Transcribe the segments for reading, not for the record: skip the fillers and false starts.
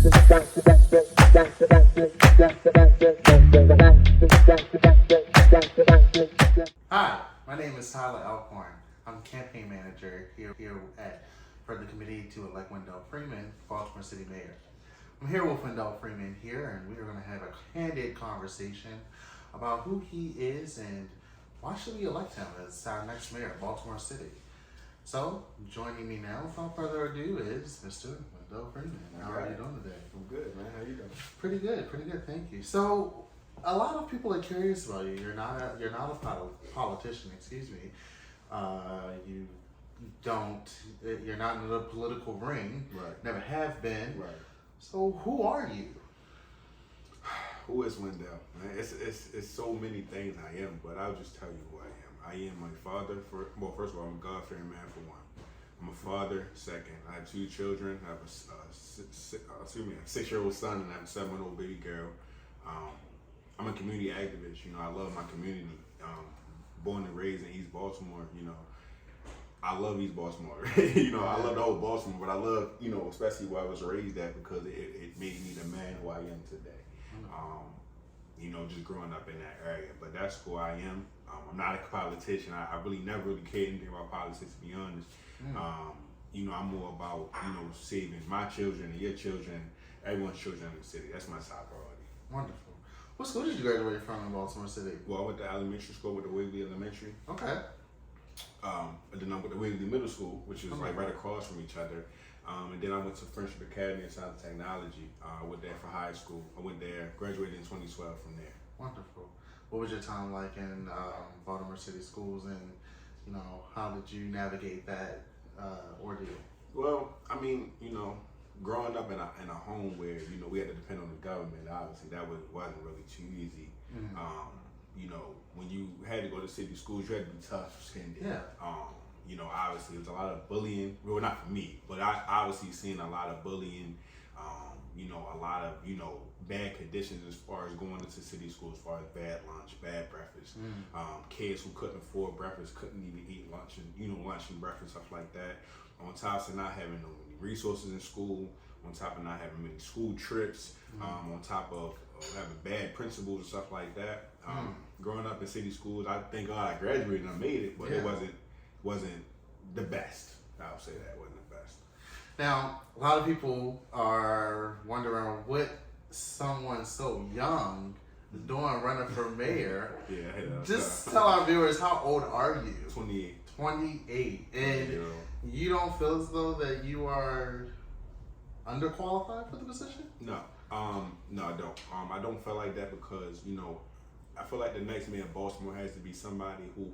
Hi, my name is Tyler Alcorn. I'm campaign manager here for the committee to elect Wendell Freeman, Baltimore City Mayor. I'm here with Wendell Freeman here, and we are going to have a candid conversation about who he is and why should we elect him as our next mayor of Baltimore City. So, joining me now, without further ado, is Mr. Wendell Freeman. How are you doing today? I'm good, man. How you doing? Pretty good, thank you. So, a lot of people are curious about you. You're not a politician, excuse me. You're not in the political ring. Right. Never have been. Right. So who are you? Who is Wendell? Man, it's so many things I am, but I'll just tell you who I am. I am my father. First of all, I'm a God-fearing man for one. I'm a father. Second, I have two children. I have a 6-year-old son, and I have a 7-year-old baby girl. I'm a community activist. I love my community. Born and raised in East Baltimore. I love East Baltimore. I love the whole Baltimore, but I love, especially where I was raised at because it made me the man who I am today. Just growing up in that area. But that's who I am. I'm not a politician. I really never really cared anything about politics, to be honest. I'm more about, saving my children and your children, everyone's children in the city. That's my top priority. Wonderful. What school did you graduate from in Baltimore City? Well, I went to elementary school with the Wigley Elementary. Okay. And then I went to Wigley Middle School, which is like right across from each other. And then I went to Friendship Academy in Science and Technology. I went there for high school. I went there, graduated in 2012 from there. Wonderful. What was your time like in Baltimore City schools, and how did you navigate that ordeal? Well, growing up in a home where we had to depend on the government, obviously that wasn't really too easy. When you had to go to city schools, you had to be tough-skinned. Yeah. Obviously there's a lot of bullying. Well, not for me, but I obviously seen a lot of bullying. A lot of bad conditions as far as going into city schools, as far as bad lunch, bad breakfast. Kids who couldn't afford breakfast couldn't even eat lunch and breakfast, stuff like that. On top of not having no many resources in school, on top of not having many school trips, on top of having bad principals and stuff like that. Growing up in city schools, I thank God I graduated and I made it, but it wasn't the best. I would say that wasn't the best. Now, a lot of people are wondering what someone so young is doing running for mayor. Just tell our viewers, how old are you? 28. 28. And you don't feel as though that you are underqualified for the position? No, I don't. I don't feel like that because, I feel like the next mayor of Baltimore has to be somebody who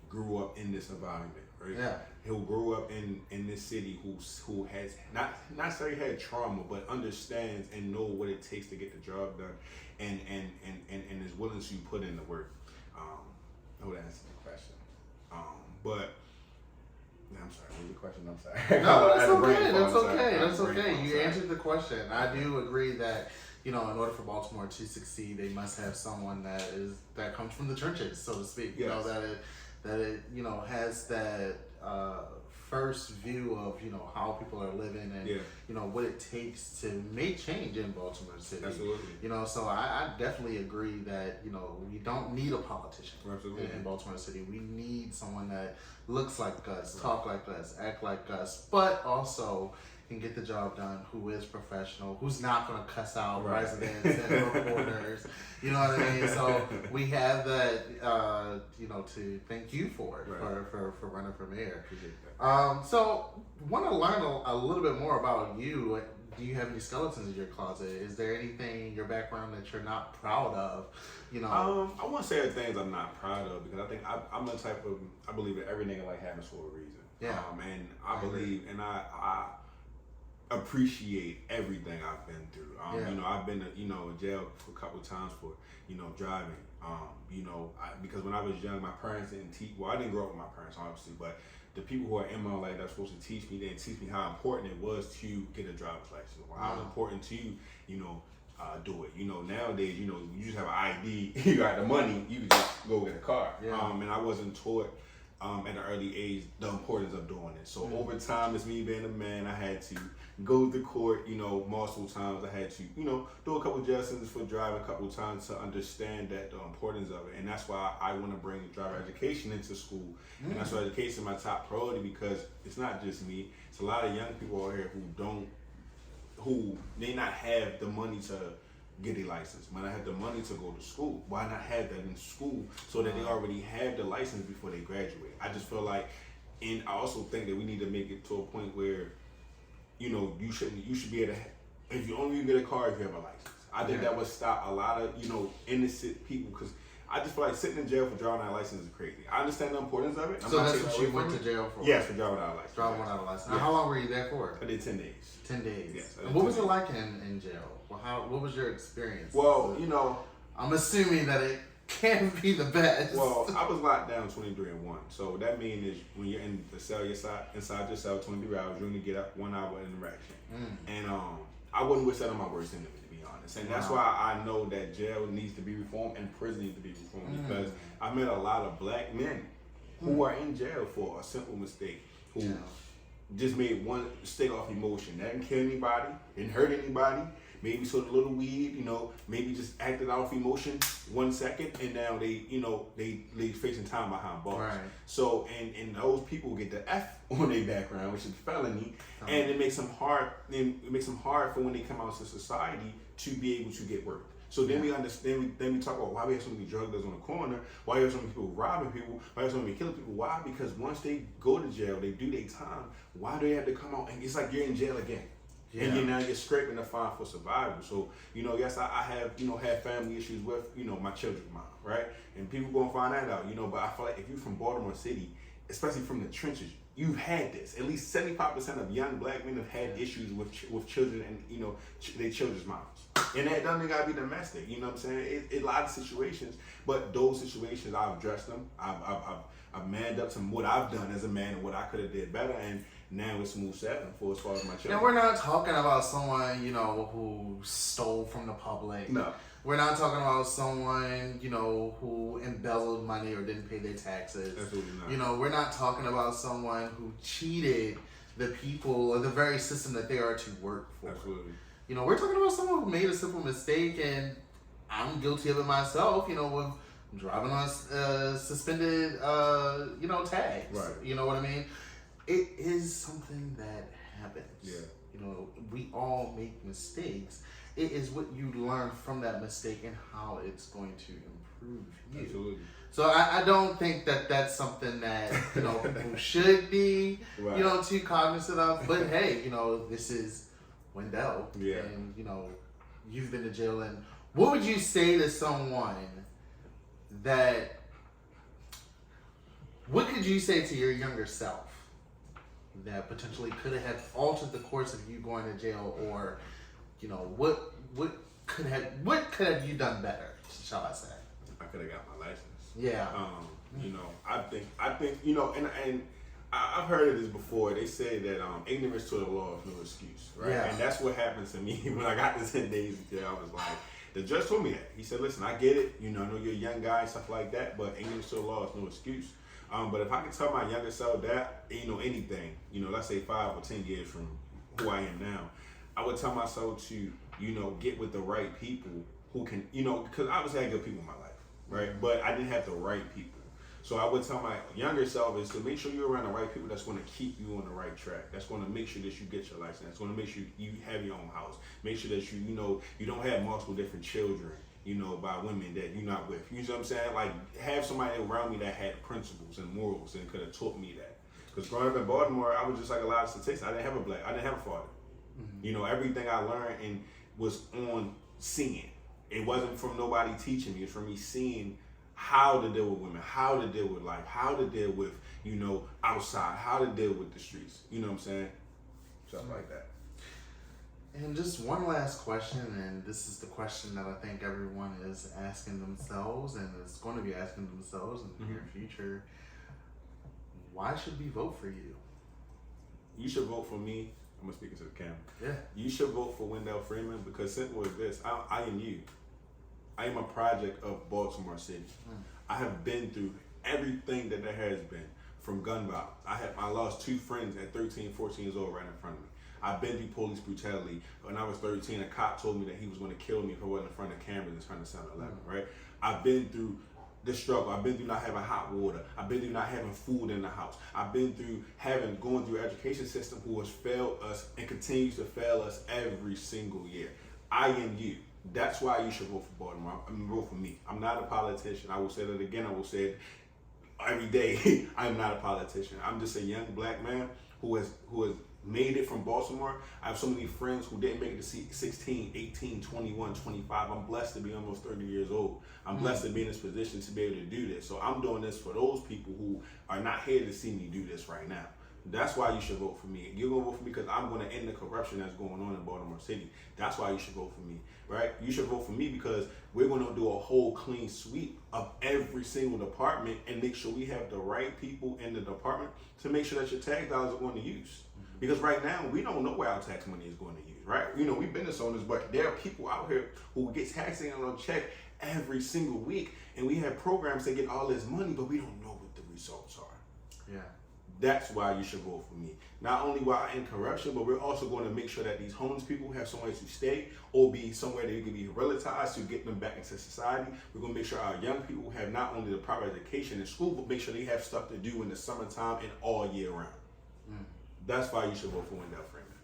grew up in this environment, right? Yeah. Who grew up in this city, who has not necessarily had trauma, but understands and know what it takes to get the job done, and is willing to put in the work. I would answer the question. I'm sorry. What was the question? I'm sorry. No, that's okay. You answered the question. I do agree that in order for Baltimore to succeed, they must have someone that comes from the trenches, so to speak. Yes. That it has that first view of how people are living and what it takes to make change in Baltimore City. Absolutely. So I definitely agree that we don't need a politician in Baltimore City. We need someone that looks like us, talk like us, act like us, but also can get the job done, who is professional, who's not going to cuss out residents and reporters. You know what I mean? So we have that, to thank you for it, for running for mayor. So want to learn a little bit more about you. Do you have any skeletons in your closet? Is there anything in your background that you're not proud of? I won't say the things I'm not proud of because I think I'm the type of, I believe that everything in life happens for a reason. Yeah. And I believe, and I appreciate everything I've been through. I've been in jail for a couple of times for driving. Because when I was young, my parents didn't teach. Well, I didn't grow up with my parents, obviously, but the people who are in my life that are supposed to teach me, they didn't teach me how important it was to get a driver's license, or how important to do it. Nowadays, you just have an ID, you got the money, you can just go get a car. And I wasn't taught at an early age the importance of doing it. So over time, as me being a man, I had to go to court, multiple times. I had to, do a couple of jail sentences for driving a couple of times to understand that the importance of it. And that's why I want to bring driver education into school. And that's why education is my top priority, because it's not just me. It's a lot of young people out here who may not have the money to get a license, might not have the money to go to school. Why not have that in school so that they already have the license before they graduate? I just feel like, and I also think that we need to make it to a point where, you should be able to, if you only get a car if you have a license. I think that would stop a lot of, innocent people, because I just feel like sitting in jail for driving without a license is crazy. I understand the importance of it. So that's what you went to jail for? Yes, for driving without a license. Driving without a license. Now, how long were you there for? I did 10 days. 10 days. Yes. And what was it like in jail? Well, what was your experience? Well, I'm assuming that it can't be the best. Well, I was locked down 23 and 1. So that means is when you're in the cell, inside your cell 23 hours, you only get up 1 hour interaction. And I wouldn't wish that on my worst enemy, to be honest. And that's why I know that jail needs to be reformed and prison needs to be reformed, because I met a lot of black men who are in jail for a simple mistake, who just made one mistake off emotion. That didn't kill anybody, didn't hurt anybody. Maybe sold a little weed, maybe just acted out of emotion 1 second, and now they facing time behind bars. Right. So and those people get the F on their background, which is felony, and it makes them hard. It makes them hard for when they come out to society to be able to get work. So then we understand. Then we talk about why we have so many drug dealers on the corner, why we have so many people robbing people, why we have so many killing people. Why? Because once they go to jail, they do their time. Why do they have to come out? And it's like you're in jail again. Yeah. And you're scraping the fine for survival. So, yes, I have, had family issues with, my children's mom, right? And people gonna find that out, but I feel like if you're from Baltimore City, especially from the trenches, you've had this. At least 75% of young black men have had issues with children and, their children's moms. And that doesn't gotta be domestic, you know what I'm saying? It a lot of situations, but those situations, I've addressed them. I've manned up to what I've done as a man and what I could have did better, and now it's smooth sailing for as far as my children. And we're not talking about someone, who stole from the public. No. We're not talking about someone, who embezzled money or didn't pay their taxes. Absolutely not. We're not talking about someone who cheated the people or the very system that they are to work for. Absolutely. We're talking about someone who made a simple mistake, and I'm guilty of it myself, with driving on suspended, tags. Right. You know what I mean? It is something that happens. Yeah. We all make mistakes. It is what you learn from that mistake and how it's going to improve you. Absolutely. So I don't think that that's something that, people should be, right. Too cognizant of. But hey, this is Wendell. Yeah. And, you've been to jail. And what would you say to someone what could you say to your younger self that potentially could have altered the course of you going to jail, or, what could have you done better, shall I say? I could have got my license. Yeah. I think, and I've heard of this before. They say that ignorance to the law is no excuse, right? Yeah. And that's what happened to me when I got the 10 days in jail. I was like, the judge told me that. He said, listen, I get it. I know you're a young guy and stuff like that, but ignorance to the law is no excuse. But if I could tell my younger self that, anything, let's say 5 or 10 years from who I am now, I would tell myself to, get with the right people who can, because obviously I had good people in my life, right? But I didn't have the right people. So I would tell my younger self is to make sure you're around the right people that's going to keep you on the right track. That's going to make sure that you get your license. That's going to make sure you have your own house. Make sure that you don't have multiple different children, by women that you're not with. You know what I'm saying? Like, have somebody around me that had principles and morals and could have taught me that. Because growing up in Baltimore, I was just like a lot of statistics. I didn't have a father. Mm-hmm. Everything I learned and was on seeing. It wasn't from nobody teaching me. It's from me seeing how to deal with women, how to deal with life, how to deal with, outside, how to deal with the streets. You know what I'm saying? Stuff like that. And just one last question, and this is the question that I think everyone is asking themselves and is going to be asking themselves in the near future. Why should we vote for you? You should vote for me. I'm going to speak into the camera. Yeah. You should vote for Wendell Freeman, because simple as this, I am you. I am a project of Baltimore City. I have been through everything that there has been. from gun violence. I lost 2 friends at 13, 14 years old right in front of me. I've been through police brutality. When I was 13, a cop told me that he was going to kill me if I wasn't in front of cameras in front of 7-Eleven, right? I've been through the struggle. I've been through not having hot water. I've been through not having food in the house. I've been through going through an education system who has failed us and continues to fail us every single year. I am you. That's why you should vote for Baltimore. Vote for me. I'm not a politician. I will say that again. I will say it every day. I'm not a politician. I'm just a young black man who has made it from Baltimore. I have so many friends who didn't make it to 16, 18, 21, 25. I'm blessed to be almost 30 years old. I'm blessed to be in this position to be able to do this. So I'm doing this for those people who are not here to see me do this right now. That's why you should vote for me. You're going to vote for me because I'm going to end the corruption that's going on in Baltimore City. That's why you should vote for me, right? You should vote for me because we're going to do a whole clean sweep of every single department and make sure we have the right people in the department to make sure that your tax dollars are going to use. Because right now, we don't know where our tax money is going to use, right? You know, we've business owners, but there are people out here who get taxing on a check every single week, and we have programs that get all this money, but we don't know what the results are. Yeah. That's why you should vote for me. Not only while in corruption, but we're also going to make sure that these homeless people have somewhere to stay or be somewhere they can be rehabilitated to get them back into society. We're going to make sure our young people have not only the proper education in school, but make sure they have stuff to do in the summertime and all year round. That's why you should vote for Wendell Freeman.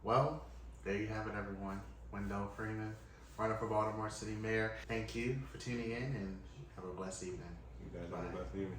Well, there you have it, everyone. Wendell Freeman, running for Baltimore City Mayor. Thank you for tuning in and have a blessed evening. You guys have a blessed evening.